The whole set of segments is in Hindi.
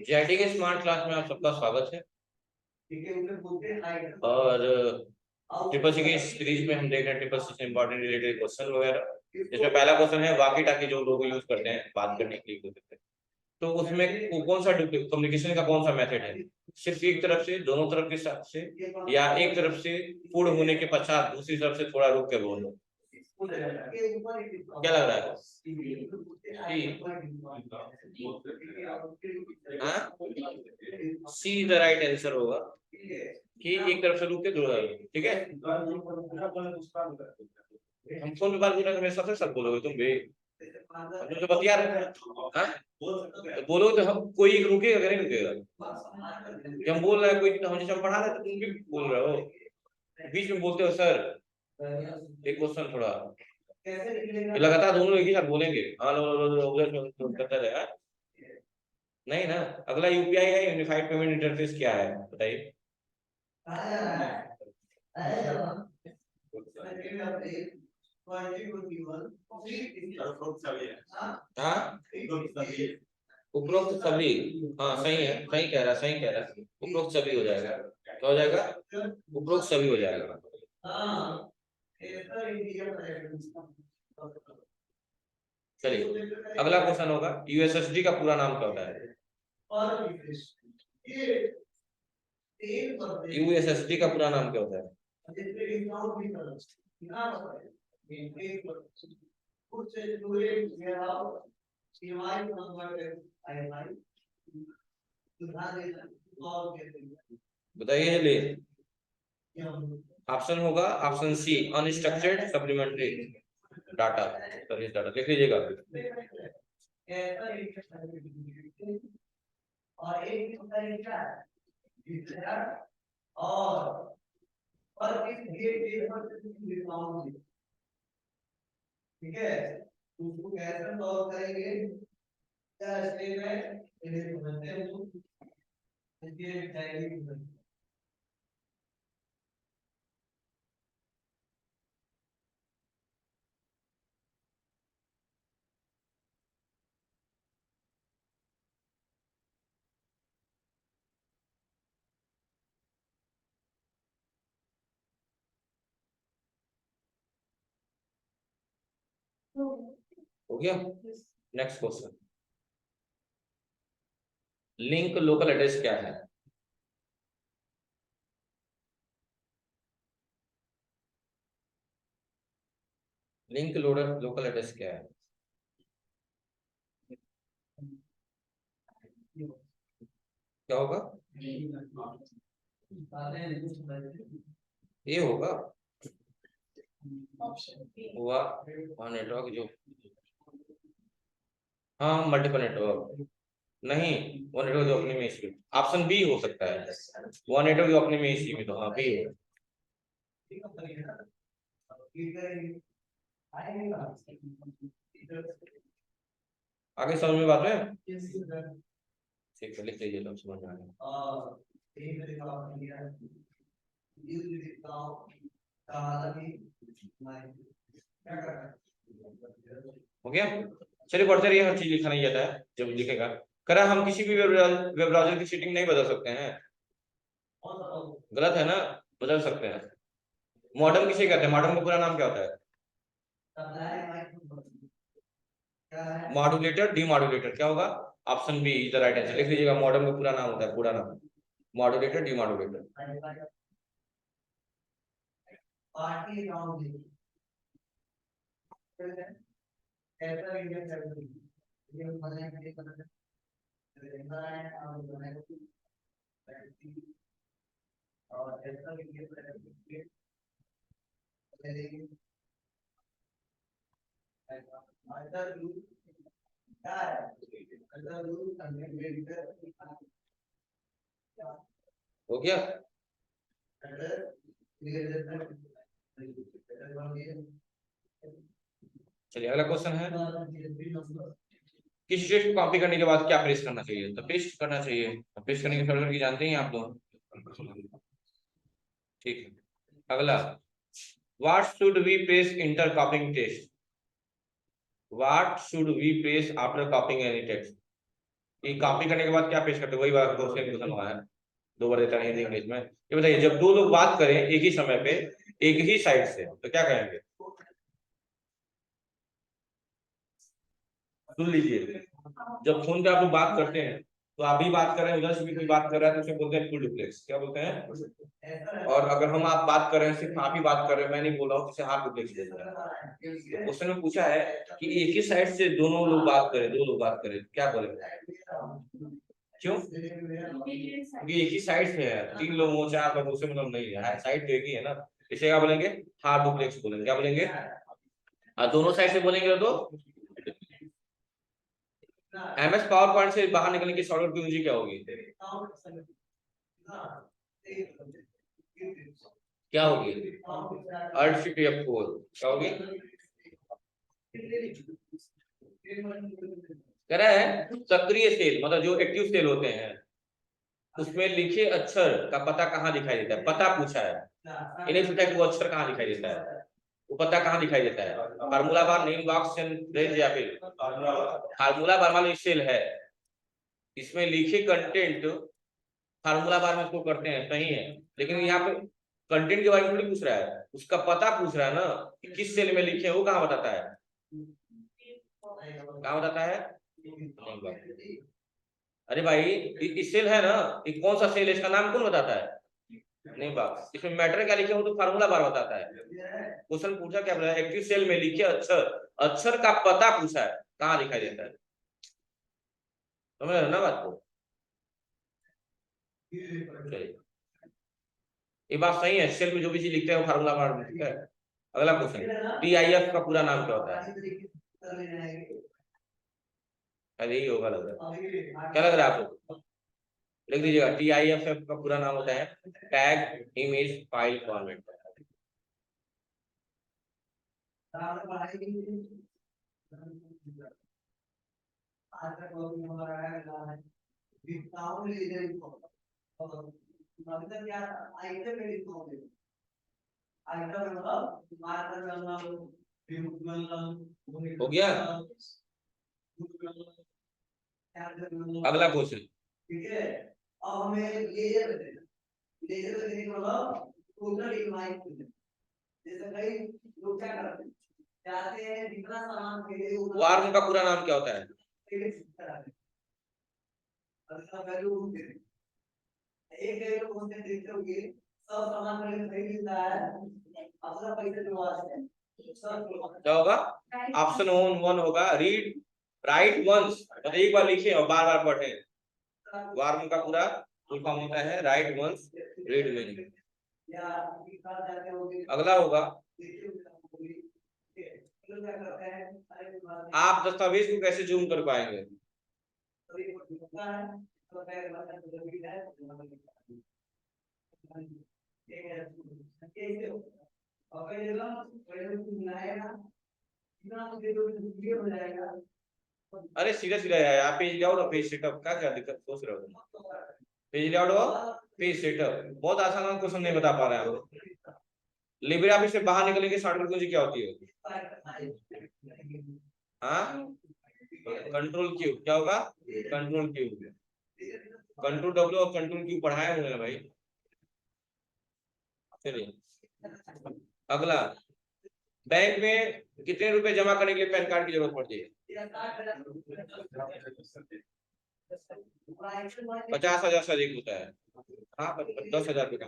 जेटी के स्मार्ट क्लास में आप सबका स्वागत है। और ट्रिपल सी की सीरीज में हम देख रहे हैं ट्रिपल सी से इंपॉर्टेंट रिलेटेड क्वेश्चन वगैरह, जिसमें पहला क्वेश्चन है वाकी टाकी जो लोग यूज करते हैं बात करने के लिए, तो उसमें कौन सा कम्युनिकेशन का कौन सा मेथड है? सिर्फ एक तरफ से, दोनों तरफ के साथ से, या एक तरफ से पूर्ण होने के पश्चात दूसरी तरफ से थोड़ा रुक के बोलो? क्या लग रहा है? सी द राइट आंसर होगा कि एक तरफ से रुक के दूसरा, ठीक है। हम फोन पे बात कर रहे हैं, मेरे साथ सब बोलोगे तुम भी, तो बतिया रहे हैं, बोलो तो हम कोई एक रुकेगा कि नहीं रुकेगा? हम बोल रहे हैं कोई, हम जैसे पढ़ा रहे तो तुम भी बोल रहे हो, बीच में बोलते हो सर एक क्वेश्चन थोड़ा लगातार दोनों एक ही साथ बोलेंगे, हाँ उधर करता रहेगा नहीं ना। अगला यूपीआई है, यूनिफाइड पेमेंट इंटरफेस क्या है बताइए? उपरोक्त सभी, हाँ सही है, सही कह रहा, सही कह रहा, उपरोक्त सभी हो जाएगा। क्या हो जाएगा? उपरोक्त सभी हो जाएगा। चलिए अगला क्वेश्चन होगा, यूएसएसडी का पूरा नाम क्या होता है? यूएसएसडी का पूरा नाम क्या होता है? बताइए ले। ऑप्शन होगा option C unstructured supplementary data, service data लिख लीजिएगा। और एक और इस डेट पर डिस्काउंट, ठीक है, उसको कैसे सॉल्व करेंगे? क्या स्टेप है इन्हें समझते हैं हम, इसके डायरेक्टली हो गया। Next question, link local address क्या है? लिंक लोकल एड्रेस क्या है? क्या होगा? ये होगा हुआ नेटवर्क जो, हाँ मल्टीपल नेटवर्क नहीं, वो नेटवर्क जो अपने में इश्यू, ऑप्शन बी हो सकता है, वो नेटवर्क जो अपने में इश्यू में, तो हाँ बी है। आगे समझ में बात है? ठीक है लिख लीजिए, तो समझ में आ गया। हो गया। चलिए बढ़ते रहिए, हर चीज लिखा नहीं जाता है, जब लिखेगा करा हम किसी भी वेब ब्राउजर की सेटिंग नहीं बदल सकते हैं, गलत है ना, बदल सकते हैं। मॉडम किसे कहते हैं? मॉडम का पूरा नाम क्या होता है? मॉड्यूलेटर, डीमॉड्यूलेटर, क्या होगा? Option B is the right answer, लिख लीजिएगा। मॉडम का पूरा नाम होता है, पूरा नाम मॉड्यूलेटर, डीमॉड्यूलेटर। हो गया। चलिए अगला क्वेश्चन है, किसी टेक्स्ट को कॉपी करने के बाद क्या प्रेस करना चाहिए? तो पेस्ट करना चाहिए, तो पेस्ट करने के शॉर्टकट की जानते हैं आप लोग, ठीक है। अगला, what should we press enter copying text? What should we press after copying any text? ये कॉपी करने के बाद क्या पेश करते हो, वही बात क्वेश्चन हुआ है, 2 बार देता है हिंदी इंग्लिश में। ये बताइए, जब 2 लोग बात करें एक ही समय पे एक ही साइड से तो क्या कहेंगे? सुन लीजिए, जब फोन पे आप लोग बात करते हैं तो आप भी बात कर रहे हैं, उधर से भी कोई बात कर रहा है, तो उसे बोलते हैं फुल डुप्लेक्स। क्या बोलते हैं? और अगर हम आप बात कर रहे हैं, सिर्फ आप ही बात कर रहे हैं, मैं नहीं बोल रहा हूँ, तो हाफ डुप्लेक्स दे रहा है। तो क्वेश्चन में पूछा है कि एक ही साइड से दोनों लोग बात करें, 2 लोग बात करें, क्या बोलेंगे? क्यों? क्योंकि एक ही साइड से है, 3 लोग हो 4 लोग, उससे मतलब नहीं है, साइड तो एक ही है ना, इसे क्या बोलेंगे? हाफ डुप्लेक्स बोलेंगे। क्या बोलेंगे? दोनों साइड से बोलेंगे तो MS पावर पॉइंट से बाहर निकलने की शॉर्टकट की कुंजी क्या होगी? क्या होगी? Alt Shift F4। क्या होगी? कह रहा है सक्रिय सेल, मतलब जो एक्टिव सेल होते हैं, उसमें लिखे अक्षर का पता कहाँ दिखाई देता है? पता पूछा है, ये नहीं पूछा कि वो अक्षर कहाँ दिखाई देता है, वो पता कहाँ दिखाई देता है? फार्मूला बार, नेम बॉक्स, रेंज, या फिर फार्मूला बार वाला सेल है, इसमें लिखे कंटेंट फार्मूला बार में इसको करते हैं, सही है, लेकिन यहाँ पे कंटेंट के बारे में थोड़ी पूछ रहा है, उसका पता पूछ रहा है ना, कि किस सेल में लिखे हैं, वो कहाँ बताता है? कहाँ बताता है? अरे भाई, इस सेल है ना, ये कौन सा सेल है, इसका नाम कौन बताता है? नहीं बात, इसमें मैटर क्या लिखे हो तो फार्मूला बार बताता है। क्वेश्चन पूछा क्या, बोला एक्टिव सेल में लिखे अक्षर, अक्षर का पता पूछा है, कहाँ दिखाई देता है? समझ रहे हो ना बात को? चलिए, ये बात सही है, सेल में जो भी चीज लिखते हैं वो फार्मूला बार में, ठीक है। अगला क्वेश्चन, DIF का पूरा नाम क्या होता है? अरे यही होगा लग रहा है, क्या लग रहा है आपको? लिख दीजिएगा, TIFF का पूरा नाम होता है टैग इमेज फाइल फॉर्मेट। हो गया। अगला क्वेश्चन, ठीक है, अब हमें लेजर देखने वाला टोटल इनवाइट, जैसे कई लोग क्या करते हैं, जाते हैं जितना सामान खरीदे, वार्म का पूरा नाम क्या होता है? एक डेढ़ लोग होते देखते होंगे, सब सामान खरीद लेता है, अपना पैसे जो आते हैं, क्या होगा? ऑप्शन 1 होगा, रीड राइट वंस, मतलब एक बार लिखे और बार बार पढ़े। वार्म का पूरा फुल फॉर्म होता है राइट वंस रीड मेनी। अगला होगा, आप दस्तावेज को कैसे जूम कर पाएंगे? अरे सीधा सीधा है, आप पेज लेआउट और पेज सेटअप, क्या दिक्कत सोच रहे हो? पेज लेआउट और पेज सेटअप बहुत आसान क्वेश्चन नहीं बता पा रहे हैं आप। लिब्रे ऑफिस से बाहर निकलने की शॉर्टकट कुंजी क्या होती है? हाँ, कंट्रोल क्यू। क्या होगा? Control Q. कंट्रोल W और कंट्रोल क्यू पढ़ाए हुए हैं भाई। चलिए, अगला, बैंक में कितने रुपए जमा करने के लिए पैन कार्ड की जरूरत पड़ती है? 50,000 से अधिक होता है। हाँ, 10,000 रुपये का।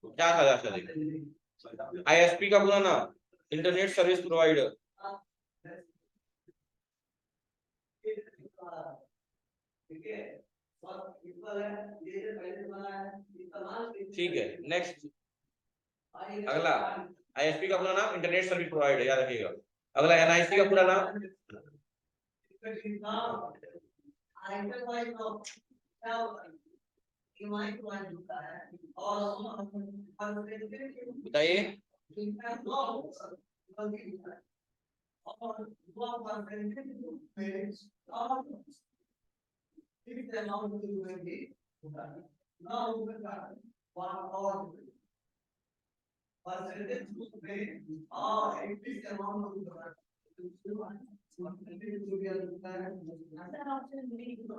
50,000 से अधिक। ISP का पूरा नाम, इंटरनेट सर्विस प्रोवाइडर। ठीक है, नेक्स्ट, अगला, ISP का पूरा नाम इंटरनेट सर्विस प्रोवाइडर, याद रखिएगा। अगला, NIC का पूरा नाम, बताइए।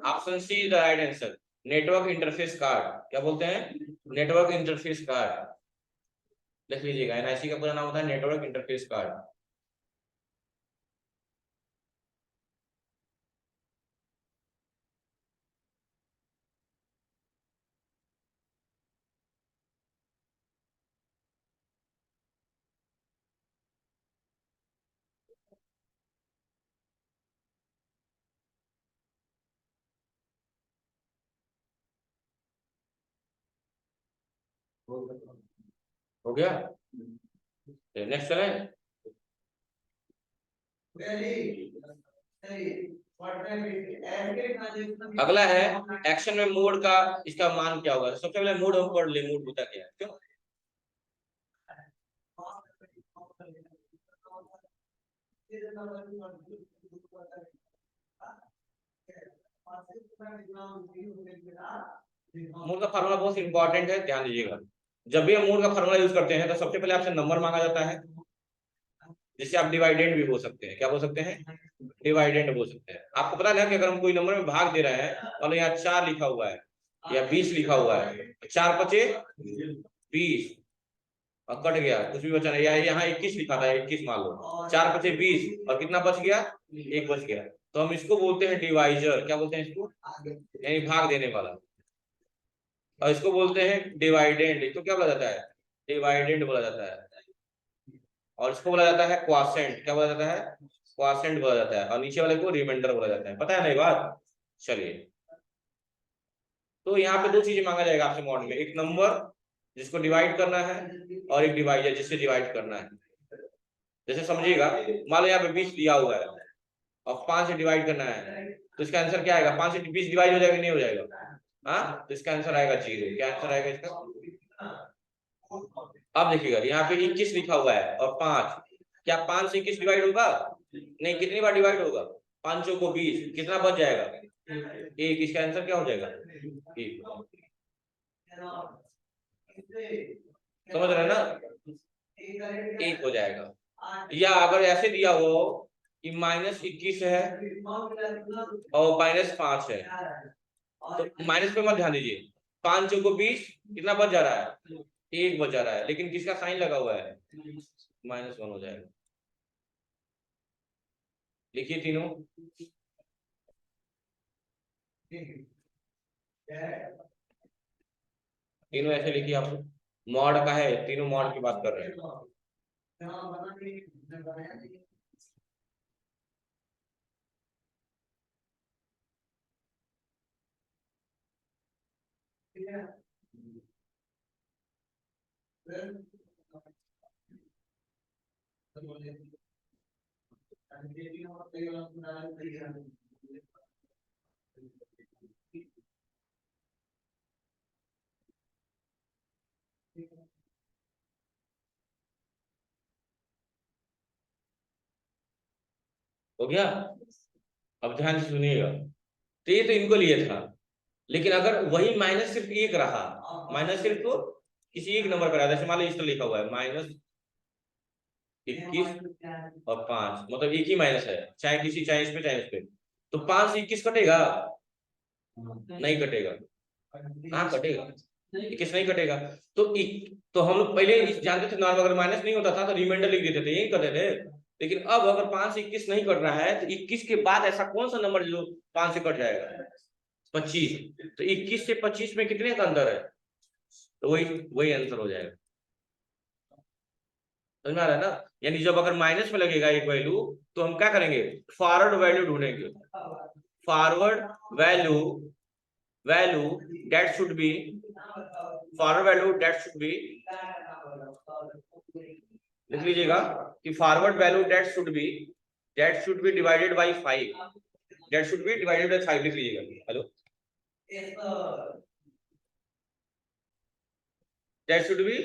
Option C is the right answer. Network interface card, क्या बोलते हैं? Network interface card. लिख लीजिएगा, एनआईसी का पूरा नाम होता है नेटवर्क इंटरफेस कार्ड। हो गया? नेक्स्ट चले। अगला है एक्शन में मोड का, इसका मान क्या होगा? सबसे पहले मोड हम पढ़ ले, मोड होता क्या है, क्यों? मोड का फार्मूला बहुत इंपॉर्टेंट है, ध्यान दीजिएगा। जब भी हम मोड का फार्मूला यूज करते हैं तो सबसे पहले आपसे नंबर मांगा जाता है, जिससे आप डिवाइडेंड भी हो सकते हैं। क्या हो सकते हैं? डिवाइडेंड हो सकते हैं। आपको पता है कि अगर हम कोई नंबर में भाग दे रहे हैं और यहाँ 4 लिखा हुआ है या 20 लिखा हुआ है, 4 पचे 20 और कट गया, कुछ भी बचा नहीं। यहाँ 21 लिखा था, 21 मान लो, 4 पचे 20 और कितना बच गया? 1 बच गया। तो हम इसको बोलते हैं डिवाइजर। क्या बोलते हैं इसको? यानी भाग देने वाला। और इसको बोलते हैं डिवाइडेंड। इसको क्या बोला जाता है? डिवाइडेंड बोला जाता है। और इसको बोला जाता है क्वासेंट। क्या बोला जाता है? क्वासेंट बोला जाता है। और नीचे वाले को रिमाइंडर बोला जाता है। पता है ना ये बात? चलिए, तो यहाँ पे 2 चीजें मांगा जाएगा आपसे मॉड में, एक नंबर जिसको डिवाइड करना है और एक डिवाइजर जिससे डिवाइड करना है। जैसे समझिएगा, मान लो यहाँ पे 20 दिया हुआ है और 5 से डिवाइड करना है, तो इसका आंसर क्या आएगा? 5 से 20 डिवाइड हो जाएगा, नहीं हो जाएगा? हाँ, तो इसका आंसर आएगा 0। क्या आंसर आएगा इसका? अब देखिएगा, यहाँ पे 21 लिखा हुआ है और 5, क्या 5 से 21 डिवाइड होगा? नहीं। कितनी बार डिवाइड होगा? 5 को 20, कितना बच जाएगा? 1। इसका आंसर क्या हो जाएगा? 1। समझ रहे हैं ना? 1 हो जाएगा। या अगर ऐसे दिया हो कि -21 है और -5 है, तो माइनस पे मत ध्यान दीजिए। 5 को 20, कितना बच जा रहा है? 1 बच जा रहा है, लेकिन किसका साइन लगा हुआ है? -1 हो जाएगा। लिखिए तीनों। तीनों ऐसे लिखिए आप। मॉड का है, तीनों मॉड की बात कर रहे हैं। हो गया? अब ध्यान से सुनिएगा। तो ये तो इनको लिए था, लेकिन अगर वही माइनस सिर्फ 1 रहा, माइनस सिर्फ तो किसी एक नंबर पर आया, जैसे मान लो इस तरह लिखा हुआ है -21 और 5, मतलब एक ही माइनस है, चाहे किसी, चाहे इस पे चाहे उस पे। तो 5 से 21 कटेगा? नहीं कटेगा। हाँ कटेगा, 21 नहीं कटेगा। तो हम लोग पहले जानते थे नॉर्मल, अगर माइनस नहीं होता था तो रिमाइंडर लिख देते थे, यही करते थे। लेकिन अब अगर 5 से 21 नहीं कट रहा है, तो 21 के बाद ऐसा कौन सा नंबर जो 5 से कट जाएगा? 25। तो 21 से 25 में कितने का अंतर है? तो वही वही आंसर हो जाएगा। समझ में आ रहा है ना? यानी जब अगर माइनस में लगेगा एक वैल्यू, तो हम क्या करेंगे? फॉरवर्ड वैल्यू ढूंढेंगे। Forward value value that should be forward value that should be, लिख लीजिएगा कि forward value that should be divided by 5। That should be divided by 5 लिख लीजिएगा। Hello, that should be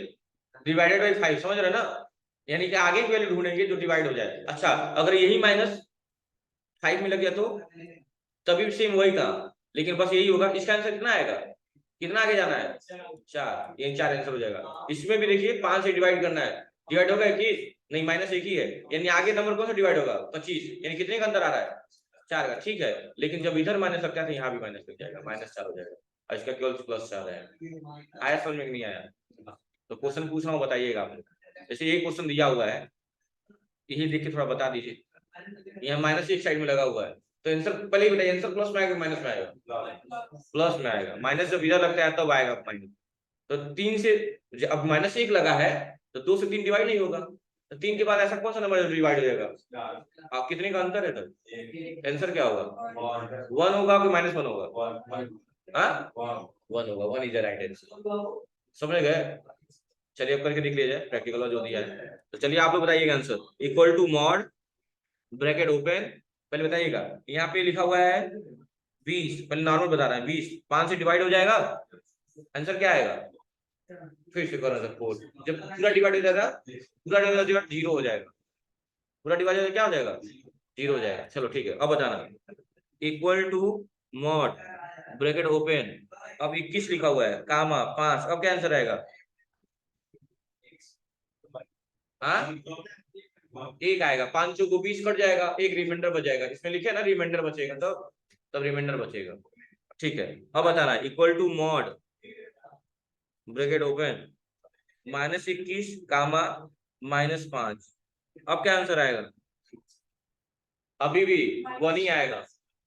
divided by 5, समझ रहे ना? यानी कि आगे की वैल्यू ढूंढेंगे जो डिवाइड हो जाए। अच्छा, अगर यही -5 में लग गया तो तभी सेम वही था, लेकिन बस यही होगा। इसका आंसर कितना आएगा? कितना आगे जाना है 4, ये 4 आंसर हो जाएगा। इसमें भी देखिए 5 से डिवाइड करना है, डिवाइड होगा 21 नहीं माइनस 1 ही है, यानी आगे नंबर कौन सा डिवाइड होगा 25, यानी कितने का अंतर आ रहा है 4 का। ठीक है, लेकिन जब इधर माइनस लगता है तो यहाँ भी माइनस लग जाएगा, -4 हो जाएगा और इसका केवल +4 है। आया समझ में नहीं आया? तो क्वेश्चन पूछ रहा हूँ बताइएगा आप। जैसे ये क्वेश्चन दिया हुआ है, यही देख के थोड़ा बता दीजिए। यहाँ माइनस एक साइड में लगा हुआ है, तो आंसर पहले ही बताइए, आंसर प्लस में आएगा माइनस में आएगा? प्लस में आएगा। माइनस जब इधर लगता है तब आएगा माइनस। तो 3 से अब -1 लगा है तो 2 से 3 डिवाइड नहीं होगा, तो 3 के बाद ऐसा कौन सा नंबर डिवाइड हो जाएगा? आप कितने का अंतर है तब आंसर क्या होगा? 1 होगा कि -1 होगा? हाँ 1 होगा, 1 इज द राइट आंसर। समझ गए? चलिए अब करके देख लिया जाए प्रैक्टिकल जो दिया है। तो चलिए आप लोग बताइएगा answer. Equal to mod bracket open, पहले बताइएगा यहाँ पे लिखा हुआ है 20, पहले नॉर्मल बता रहा है 20 5 से डिवाइड हो जाएगा, आंसर क्या आएगा? फिर से करो सर 4, जब पूरा डिवाइड हो जाएगा, पूरा डिवाइड 0 हो जाएगा, पूरा डिवाइड हो क्या हो जाएगा 0 हो जाएगा। चलो ठीक है, अब बताना। Equal to mod bracket open, अब 21 लिखा हुआ है कामा 5, अब क्या आंसर आएगा? हाँ 1 आएगा, 5 को 20 कट जाएगा, एक रिमाइंडर बच जाएगा, इसमें लिखे ना रिमाइंडर बचेगा, तब रिमाइंडर बचेगा। ठीक है, अब बताना equal to mod bracket open -21 comma -5, अब क्या आंसर आएगा? अभी भी 1 ही आएगा,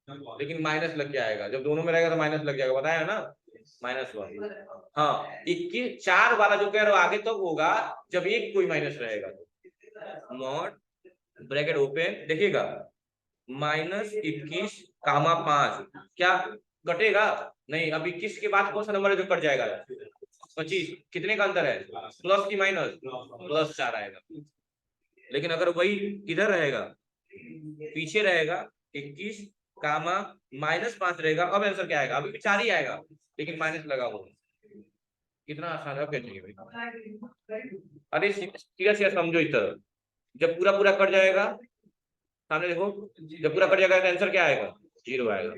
लेकिन माइनस लग के आएगा, जब दोनों में रहेगा तो माइनस लग जाएगा, बताया ना -1। हाँ 21 4 वाला जो कह रहे हो आगे तब होगा जब एक कोई माइनस रहेगा। मॉड ब्रैकेट ओपन देखिएगा -21 कामा 5, क्या कटेगा? नहीं, अब 21 के बाद कौन सा नंबर है जो कट जाएगा? 25, कितने का अंतर है प्लस की माइनस? +4 आएगा। लेकिन अगर वही किधर रहेगा पीछे रहेगा 21 कामा -5 रहेगा, अब आंसर क्या आएगा? अभी भी 4 ही आएगा लेकिन माइनस लगा होगा। कितना आसान है, कैसे भाई? अरे सीधा सीधा समझो इस तरह, जब पूरा पूरा कट जाएगा सामने देखो, जब पूरा कट जाएगा तो आंसर क्या आएगा? 0 आएगा।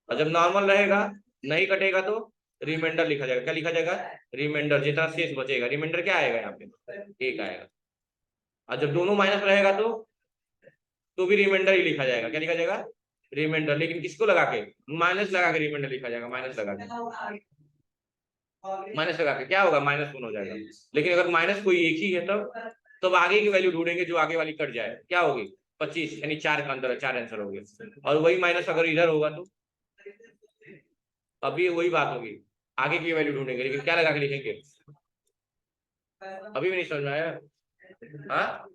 और जब नॉर्मल रहेगा नहीं कटेगा तो रिमाइंडर लिखा जाएगा, क्या लिखा जाएगा? रिमाइंडर, जितना शेष बचेगा रिमाइंडर क्या आएगा यहाँ पे? 1 आएगा। और जब दोनों माइनस रहेगा तो भी रिमाइंडर ही लिखा जाएगा, क्या लिखा जाएगा? रिमाइंडर, लेकिन किसको लगा के? माइनस लगा के रिमाइंडर लिखा जाएगा, माइनस लगा के, माइनस लगा के क्या होगा? -1 हो जाएगा। लेकिन अगर माइनस कोई एक ही है तब आगे की वैल्यू ढूंढेंगे जो आगे वाली कट जाए, क्या होगी? 25, यानी 4 का अंतर है, 4 आंसर हो गए। और वही माइनस अगर इधर होगा तो अभी वही बात होगी, आगे की वैल्यू ढूंढेंगे, लेकिन क्या लगा के लिखेंगे? अभी भी नहीं समझ में आया? हाँ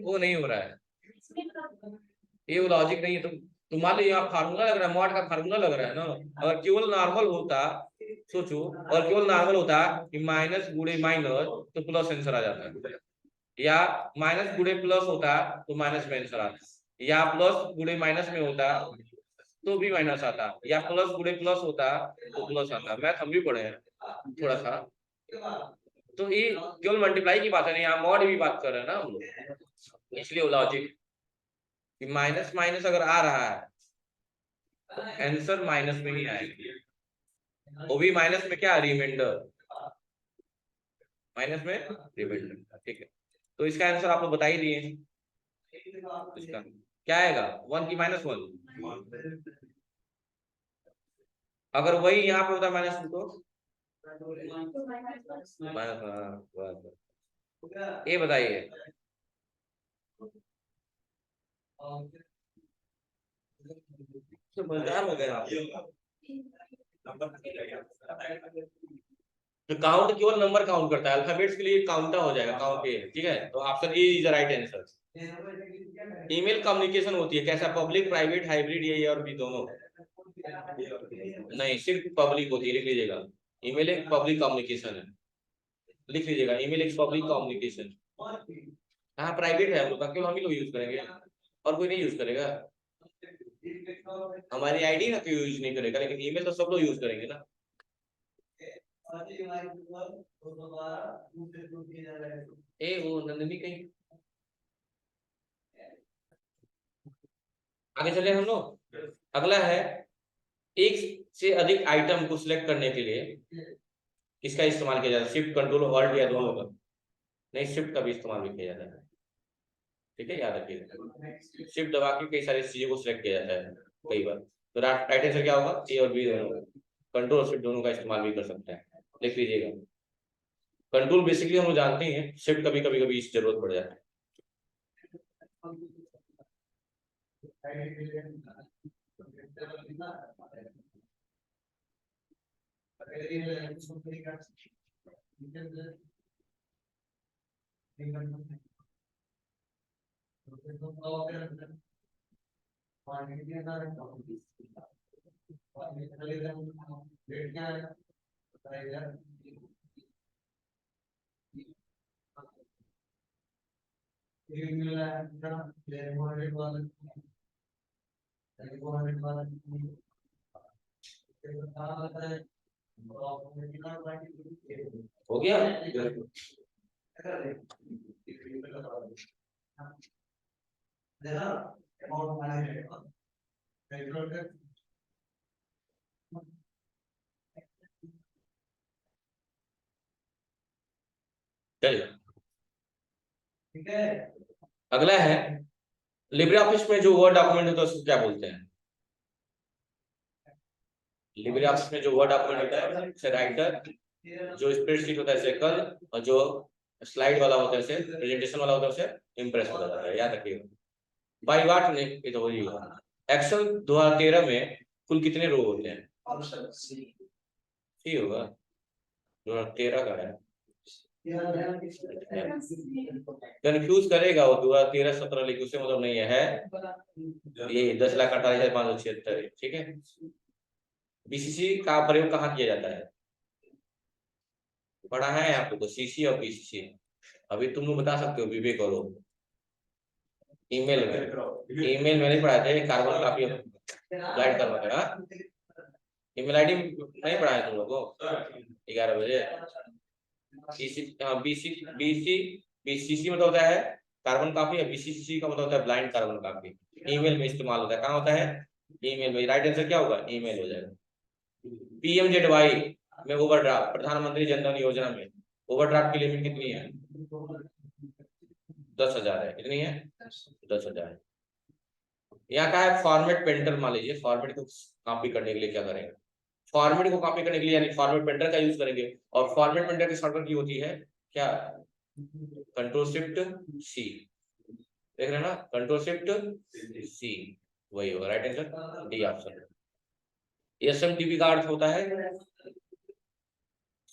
वो नहीं हो रहा है, ये वो लॉजिक नहीं है। तुम मान लो यहाँ फार्मूला लग रहा है, मॉड का फार्मूला लग रहा है ना, अगर केवल नॉर्मल होता, सोचो और केवल नॉर्मल होता कि माइनस गुणे माइनस तो प्लस आंसर आ जाता, या माइनस गुणे प्लस होता तो माइनस में आंसर आता, या प्लस गुणे माइनस में होता तो भी माइनस आता, या प्लस गुणे प्लस होता तो प्लस आता। मैथ हम भी पढ़े हैं थोड़ा सा, तो ये केवल मल्टीप्लाई की बात है नहीं, यहाँ मॉड भी बात कर रहे हैं ना हम लोग, इसलिए लॉजिक कि माइनस माइनस अगर आ रहा है तो आंसर माइनस में ही आएगा, वो भी माइनस में क्या? रिमाइंडर, माइनस में रिमाइंडर। ठीक है, तो इसका आंसर आप लोग बता ही दिए, इसका क्या आएगा? 1 की -1, अगर वही यहाँ पे होता -2 तो ये बताइए, समझदार हो गए आप। तो काउंट केवल नंबर काउंट करता है, अल्फाबेट्स के लिए काउंटर हो जाएगा, काउंट ए, ठीक है। तो option A is the right answer. Email communication होती है कैसा? पब्लिक, प्राइवेट, हाइब्रिड, ये और भी दोनों? नहीं, सिर्फ पब्लिक होती है, लिख लीजिएगा। ईमेल एक पब्लिक कम्युनिकेशन है, लिख लीजिएगा ईमेल एक पब्लिक कम्युनिकेशन। हाँ प्राइवेट है हम लोग का, केवल हम ही लोग यूज करेंगे और कोई नहीं यूज करेगा। हमारी आईडी ना कोई यूज नहीं करेगा, लेकिन ईमेल तो सब लोग यूज करेंगे ना। ए वो नंदिनी कहीं आगे चले हम लोग। अगला है एक से अधिक आइटम को सिलेक्ट करने के लिए किसका इस्तेमाल किया जाता है? शिफ्ट, कंट्रोल, ऑल्ट या दोनों का? नहीं, शिफ्ट का भी इस्तेमाल भी किया जाता है। ठीक है, याद रखिएगा, शिफ्ट दबा के कई सारी चीजों को सिलेक्ट किया जाता है कई बार। तो राइट आंसर क्या होगा? ए और बी दोनों। कंट्रोल शिफ्ट दोनों का इस्तेमाल भी कर सकते हैं, लिख लीजिएगा। कंट्रोल बेसिकली हम लोग जानते हैं, शिफ्ट कभी कभी कभी इस जरूरत पड़ जाता है। हो गया? चलिए, अगला है लिब्रे ऑफिस में जो वर्ड डॉक्यूमेंट होता है उसको क्या बोलते हैं? लिब्रे ऑफिस में जो वर्ड डॉक्यूमेंट होता है उसे राइटर, जो स्प्रेडशीट होता है उसे कल, और जो स्लाइड वाला होता है उसे, प्रेजेंटेशन वाला होता है उसे इम्प्रेस होता जाता है, याद रखिएगा। बाई वाट ने ये तो वही होगा। एक्सेल 2013 में कुल कितने रो होते हैं? ऑप्शन सी होगा, 2013 का है। कंफ्यूज करेगा वो, 2013-17 लिखे उसे मतलब नहीं है ये 10,48,576। ठीक है, बीसीसी का प्रयोग कहाँ किया जाता है? पढ़ा है आप लोग को सीसी और बीसीसी? अभी तुम लोग बता सकते हो विवेक और ईमेल में नहीं पढ़ाए थे? कार्बन काफी गाइड करवा, ईमेल आईडी नहीं पढ़ा है तुम लोग को 11 बजे? बीसीसी मतलब होता है कार्बन कॉपी, या बीसीसी का मतलब होता है ब्लाइंड कार्बन कॉपी। ईमेल में इस्तेमाल होता है, कहाँ होता है? ईमेल में। राइट आंसर क्या होगा? ईमेल हो जाएगा। पीएमजेडवाई में ओवरड्राफ्ट, प्रधानमंत्री जन धन योजना में ओवरड्राफ्ट की लिमिट कितनी है? 10,000 है। कितनी है? 10,000। यहाँ का है फॉर्मेट पेंटर। मान लीजिए फॉर्मेट को कॉपी करने के लिए क्या करेंगे? फॉर्मेट को कॉपी करने के लिए यानी फॉर्मेट पेंटर का यूज करेंगे, और फॉर्मेट पेंटर की शॉर्टकट की होती है क्या? Control shift C. देख रहे हैं ना, कंट्रोल शिफ्ट सी, वही होगा right answer, D option. SMTP का अर्थ होता है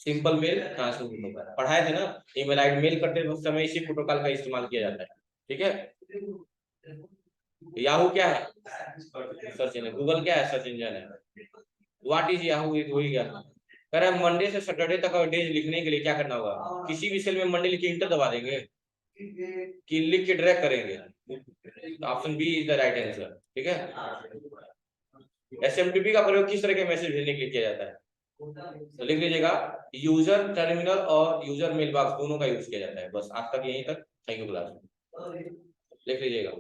सिंपल मेल ट्रांसफर प्रोटोकॉल। पढ़ाए थे ना, ईमेल आईडी मेल करते समय इसी प्रोटोकॉल का इस्तेमाल किया जाता है। ठीक है, याहू क्या है? Search engine. गूगल क्या है? सर्च इंजन है। What is Yahoo? वही क्या कह रहा है? मंडे से सैटरडे तक डेज लिखने के लिए क्या करना होगा? किसी भी सेल में मंडे लिख के इंटर दबा देंगे कि लिख के ड्रैग करेंगे? Option B is the right answer. ठीक है, एसएमटीपी का प्रयोग किस तरह के मैसेज भेजने के लिए किया जाता है? तो लिख लीजिएगा, यूजर टर्मिनल और यूजर मेल बॉक्स दोनों का यूज किया जाता है। बस आज तक यहीं तक। थैंक यू क्लास, लिख लीजिएगा।